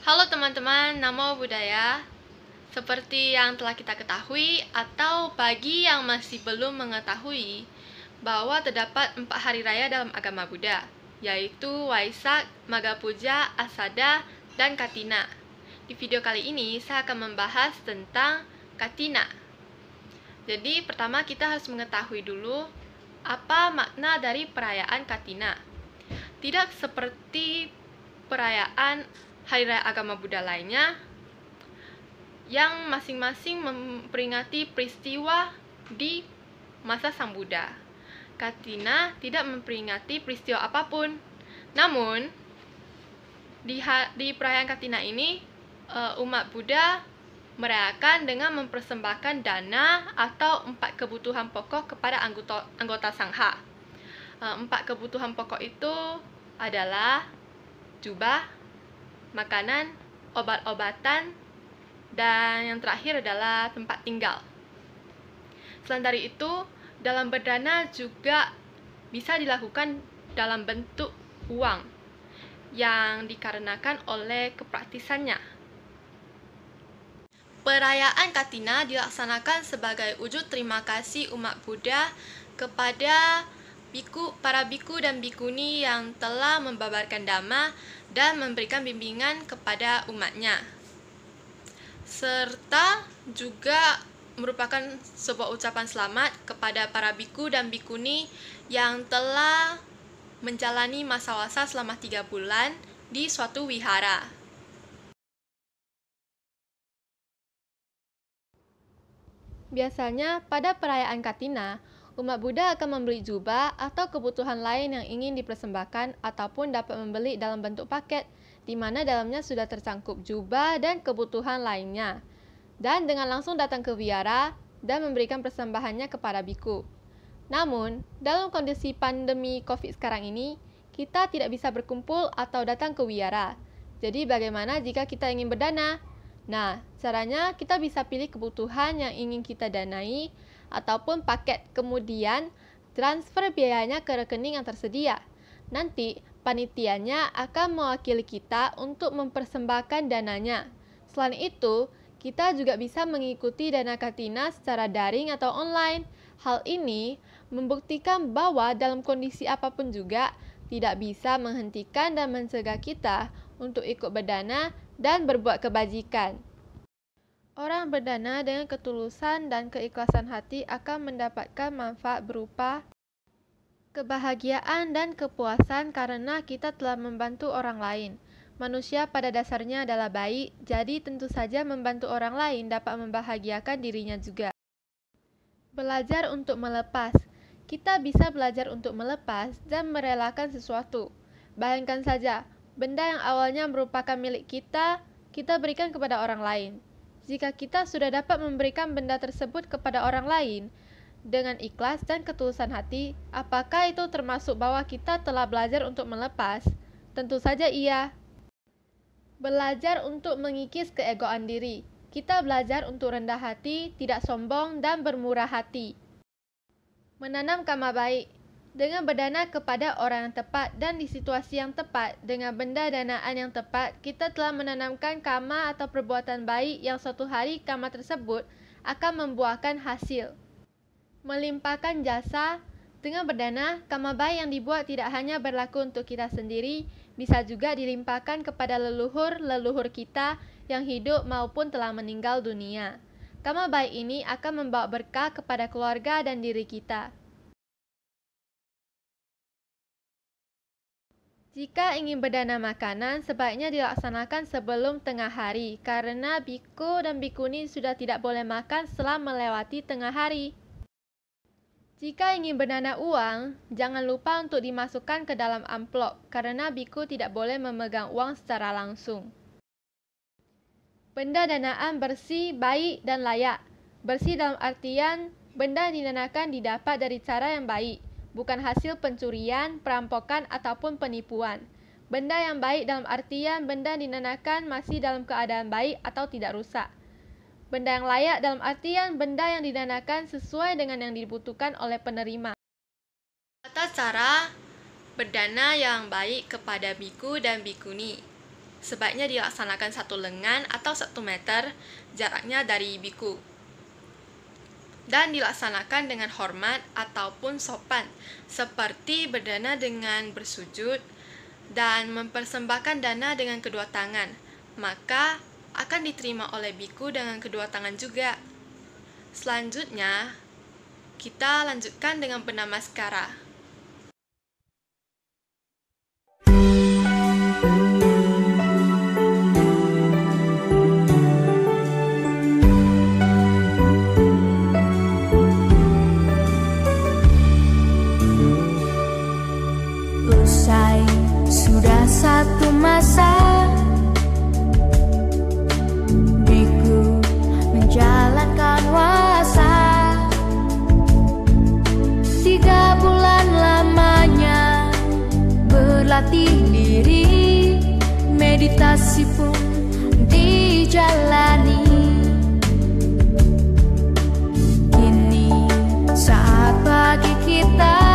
Halo teman-teman, Namo Buddhaya. Seperti yang telah kita ketahui atau bagi yang masih belum mengetahui bahwa terdapat 4 hari raya dalam agama Buddha, yaitu Waisak, Magha Puja, Asada, dan Katina. Di video kali ini saya akan membahas tentang Katina. Jadi pertama kita harus mengetahui dulu apa makna dari perayaan Katina. Tidak seperti perayaan hari raya agama Buddha lainnya yang masing-masing memperingati peristiwa di masa Sang Buddha. Katina tidak memperingati peristiwa apapun. Namun, di perayaan Katina ini, umat Buddha merayakan dengan mempersembahkan dana atau 4 kebutuhan pokok kepada anggota Sangha. 4 kebutuhan pokok itu adalah jubah, makanan, obat-obatan, dan yang terakhir adalah tempat tinggal. Selain dari itu, dalam berdana juga bisa dilakukan dalam bentuk uang yang dikarenakan oleh kepraktisannya. Perayaan Katina dilaksanakan sebagai wujud terima kasih umat Buddha kepada para biku dan bikuni yang telah membabarkan dhamma dan memberikan bimbingan kepada umatnya, serta juga merupakan sebuah ucapan selamat kepada para biku dan bikuni yang telah menjalani masa wasa selama 3 bulan di suatu wihara. Biasanya pada perayaan Katina, umat Buddha akan membeli jubah atau kebutuhan lain yang ingin dipersembahkan ataupun dapat membeli dalam bentuk paket, di mana dalamnya sudah tercangkup jubah dan kebutuhan lainnya, dan dengan langsung datang ke wihara dan memberikan persembahannya kepada biku. Namun, dalam kondisi pandemi COVID sekarang ini, kita tidak bisa berkumpul atau datang ke wihara. Jadi bagaimana jika kita ingin berdana? Nah, caranya kita bisa pilih kebutuhan yang ingin kita danai ataupun paket, kemudian transfer biayanya ke rekening yang tersedia. Nanti, panitianya akan mewakili kita untuk mempersembahkan dananya. Selain itu, kita juga bisa mengikuti dana Katina secara daring atau online. Hal ini membuktikan bahwa dalam kondisi apapun juga tidak bisa menghentikan dan mencegah kita untuk ikut berdana dan berbuat kebajikan. Orang berdana dengan ketulusan dan keikhlasan hati akan mendapatkan manfaat berupa kebahagiaan dan kepuasan karena kita telah membantu orang lain. Manusia pada dasarnya adalah baik, jadi tentu saja membantu orang lain dapat membahagiakan dirinya juga. Belajar untuk melepas. Kita bisa belajar untuk melepas dan merelakan sesuatu. Bayangkan saja, benda yang awalnya merupakan milik kita, kita berikan kepada orang lain. Jika kita sudah dapat memberikan benda tersebut kepada orang lain dengan ikhlas dan ketulusan hati, apakah itu termasuk bahwa kita telah belajar untuk melepas? Tentu saja iya. Belajar untuk mengikis keegoan diri. Kita belajar untuk rendah hati, tidak sombong, dan bermurah hati. Menanam karma baik. Dengan berdana kepada orang yang tepat dan di situasi yang tepat, dengan benda danaan yang tepat, kita telah menanamkan karma atau perbuatan baik yang suatu hari karma tersebut akan membuahkan hasil. Melimpahkan jasa. Dengan berdana, karma baik yang dibuat tidak hanya berlaku untuk kita sendiri, bisa juga dilimpahkan kepada leluhur-leluhur kita yang hidup maupun telah meninggal dunia. Karma baik ini akan membawa berkah kepada keluarga dan diri kita. Jika ingin berdana makanan, sebaiknya dilaksanakan sebelum tengah hari, karena biku dan bikuni sudah tidak boleh makan setelah melewati tengah hari. Jika ingin berdana uang, jangan lupa untuk dimasukkan ke dalam amplop, karena biku tidak boleh memegang uang secara langsung. Benda danaan bersih, baik, dan layak. Bersih dalam artian, benda yang didanakan didapat dari cara yang baik, bukan hasil pencurian, perampokan, ataupun penipuan. Benda yang baik dalam artian benda yang didanakan masih dalam keadaan baik atau tidak rusak. Benda yang layak dalam artian benda yang didanakan sesuai dengan yang dibutuhkan oleh penerima. Tata cara berdana yang baik kepada biku dan bikuni. sebaiknya dilaksanakan 1 lengan atau 1 meter jaraknya dari biku. Dan dilaksanakan dengan hormat ataupun sopan, seperti berdana dengan bersujud dan mempersembahkan dana dengan kedua tangan, maka akan diterima oleh biku dengan kedua tangan juga. Selanjutnya, kita lanjutkan dengan Purnamaskara. Usai sudah satu masa, biku menjalankan wasa. 3 bulan lamanya berlatih diri, meditasi pun dijalani. Kini saat bagi kita